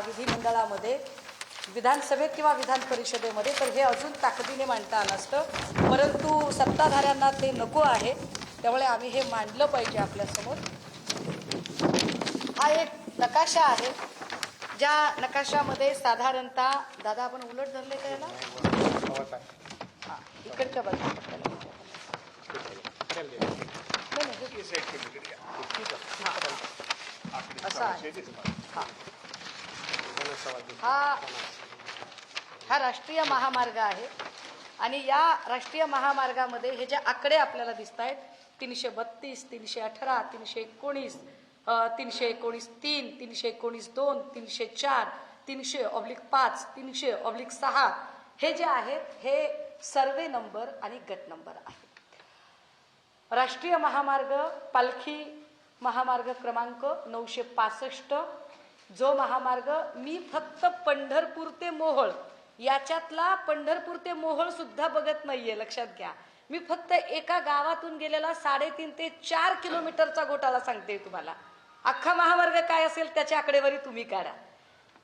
विधिमंडळामध्ये, विधानसभेत किंवा विधान परिषदेमध्ये, तर हे अजून ताकदीने मांडता आलं असतं, परंतु सत्ताधाऱ्यांना ते नको आहे, त्यामुळे आम्ही हे मांडलं पाहिजे आपल्यासमोर। हा एक नकाशा आहे, ज्या नकाशामध्ये साधारणतः, दादा आपण उलट धरले का याला, इकडच्या बाजूला असा आहे। हा राष्ट्रीय महामार्ग आहे आणि या राष्ट्रीय महामार्गामध्ये हे जे आकडे आपल्याला दिसत आहेत, 332, 318, 319, 319(3), 319(2), 304, 300/5, 300/6 हे जे आहेत हे सर्वे नंबर आणि गट नंबर आहेत। राष्ट्रीय महामार्ग पालखी महामार्ग क्रमांक 965, जो महामार्ग मी फक्त पंढरपूर ते मोहोळ याच्यातला पंढरपूर ते मोहोळ सुद्धा बघत नाहीये, लक्षात घ्या। मी फक्त एका गावातून गेलेला 3.5 ते 4 किलोमीटरचा घोटाळा सांगते तुम्हाला। अख्खा महामार्ग काय असेल त्याची आकडेवारी तुम्ही काढा।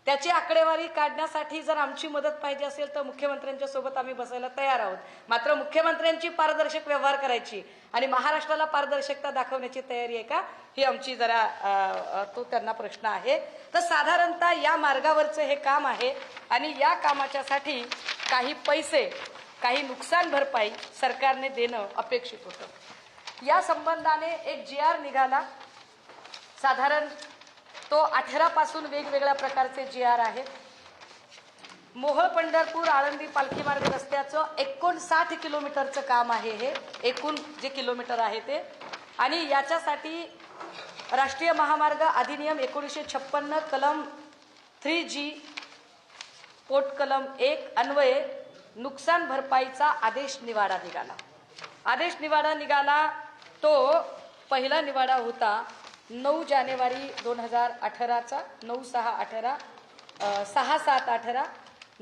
त्याची आकडेवारी काढण्यासाठी जर आमची मदत पाहिजे असेल तर मुख्यमंत्र्यांच्या सोबत आम्ही बसायला तयार आहोत, मात्र मुख्यमंत्र्यांची पारदर्शक व्यवहार करायची आणि महाराष्ट्राला पारदर्शकता दाखवण्याची तयारी आहे का, ही आमची जरा तो त्यांना प्रश्न आहे। तर साधारणतः या मार्गावरचं हे काम आहे आणि या कामाच्यासाठी काही पैसे, काही नुकसान भरपाई सरकारने देणं अपेक्षित होतं। या संबंधाने एक GR निघाला, साधारण तो 18 पासून वेगवेगळ्या प्रकारचे GR आहेत। मोहोळ पंढरपूर आळंदी पालखी मार्ग रस्त्याचं 59 किलोमीटरचं काम आहे, हे एकूण जे किलोमीटर आहे ते, आणि याच्यासाठी राष्ट्रीय महामार्ग अधिनियम 1956 कलम 3G पोट कलम 1 अन्वये नुकसान भरपाईचा आदेश निवाडा निघाला। आदेश निवाडा निघाला तो पहिला निवाडा होता 9 जानेवारी 2018चा, 9/6/18, 6/7/18,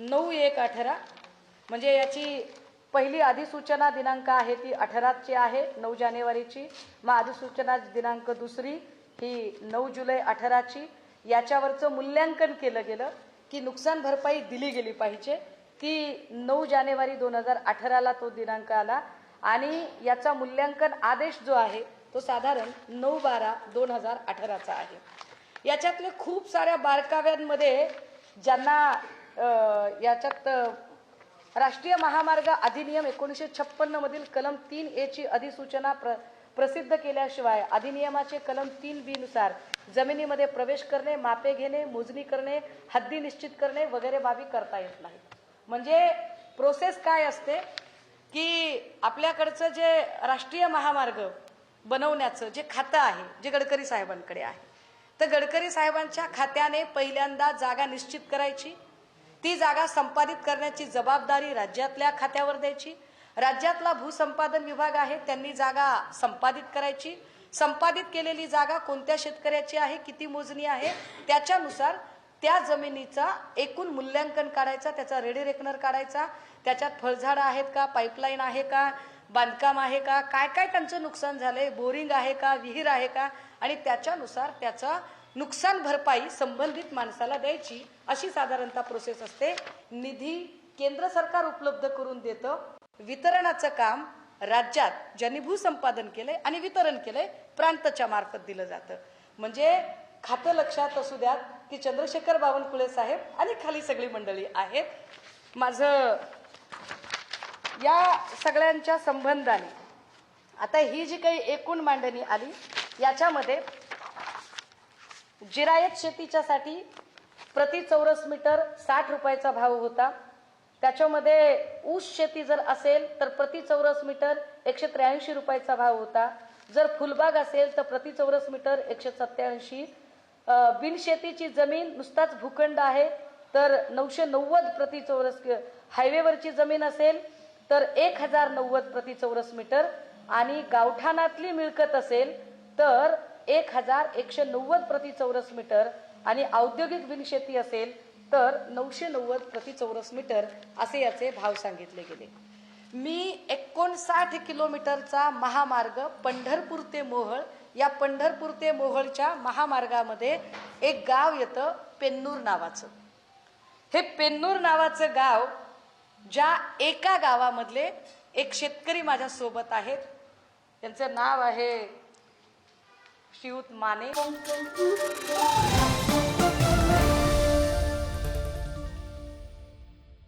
9/1/18, म्हणजे याची पहिली अधिसूचना दिनांक आहे ती 18ची आहे, 9 जानेवारीची। मग अधिसूचना दिनांक दुसरी ही 9 जुलै 18ची। याच्यावरचं मूल्यांकन केलं गेलं की नुकसान भरपाई दिली गेली पाहिजे, ती 9 जानेवारी 2018ला तो दिनांक आला आणि याचा मूल्यांकन आदेश जो आहे तो साधारण 9/12/2018चा आहे। याच्यातले खूप साऱ्या बारकाव्यांमध्ये ज्यांना याच्यात राष्ट्रीय महामार्ग अधिनियम 1956 मधील कलम 3A ची अधिसूचना प्रसिद्ध केल्याशिवाय अधिनियमाचे कलम 3B नुसार जमिनीमध्ये प्रवेश करणे, मापे घेणे, मोजणी करणे, हद्दी निश्चित करणे वगैरे बाबी करता येत नाहीत। म्हणजे प्रोसेस काय असते की आपल्याकडचं जे राष्ट्रीय महामार्ग बनवण्याचं जे खातं आहे, जे गडकरी साहेबांकडे आहे, तर गडकरी साहेबांच्या खात्याने पहिल्यांदा जागा निश्चित करायची, ती जागा संपादित करण्याची जबाबदारी राज्यातल्या खात्यावर द्यायची। राज्यातला भूसंपादन विभाग आहे, त्यांनी जागा संपादित करायची, संपादित केलेली जागा कोणत्या शेतकऱ्याची आहे, किती मोजणी आहे, त्याच्यानुसार त्या जमिनीचा एकूण मूल्यांकन काढायचा, त्याचा रेडी रेकनर काढायचा, त्याच्यात फळझाडं आहेत का, पाईपलाईन आहे का, बांधकाम आहे का, काय काय त्यांचं नुकसान झालंय, बोरिंग आहे का, विहीर आहे का, आणि त्याच्यानुसार त्याचा नुकसान भरपाई संबंधित माणसाला द्यायची, अशी साधारणतः प्रोसेस असते। निधी केंद्र सरकार उपलब्ध करून देतं, वितरणाचं काम राज्यात ज्यांनी भूसंपादन केलंय आणि वितरण केलंय प्रांतच्या मार्फत दिलं जातं। म्हणजे खातं लक्षात असू द्यात की चंद्रशेखर बावनकुळे साहेब आणि खाली सगळी मंडळी आहेत। माझं या सगळ्यांच्या संबंधाने आता ही जी काही एकूण मांडणी आली, याच्यामध्ये जिरायत शेतीच्यासाठी प्रति चौरस मीटर 60 रुपयाचा भाव होता। त्याच्यामध्ये ऊस शेती जर असेल तर प्रति चौरस मीटर 183 रुपयाचा भाव होता। जर फुलबाग असेल तर प्रति चौरस मीटर 187। बिनशेतीची जमीन नुसताच भूखंड आहे तर 990 प्रति चौरस, हायवेवरची जमीन असेल तर 1090 प्रति चौरस मीटर, आणि गावठाणातली मिळकत असेल तर 1190 प्रति चौरस मीटर, आणि औद्योगिक बिनशेती असेल तर 990 प्रति चौरस मीटर असे याचे भाव सांगितले गेले। मी 59 किलोमीटरचा महामार्ग पंढरपूर ते मोहोळ, या पंढरपूर ते मोहोळच्या महामार्गामध्ये एक गाव येतं पेन्नूर नावाचं. हे पेन्नूर नावाचं गाव, ज्या एका गावामधले एक शेतकरी माझ्या सोबत आहेत. त्यांचं नाव आहे श्रीयुत माने.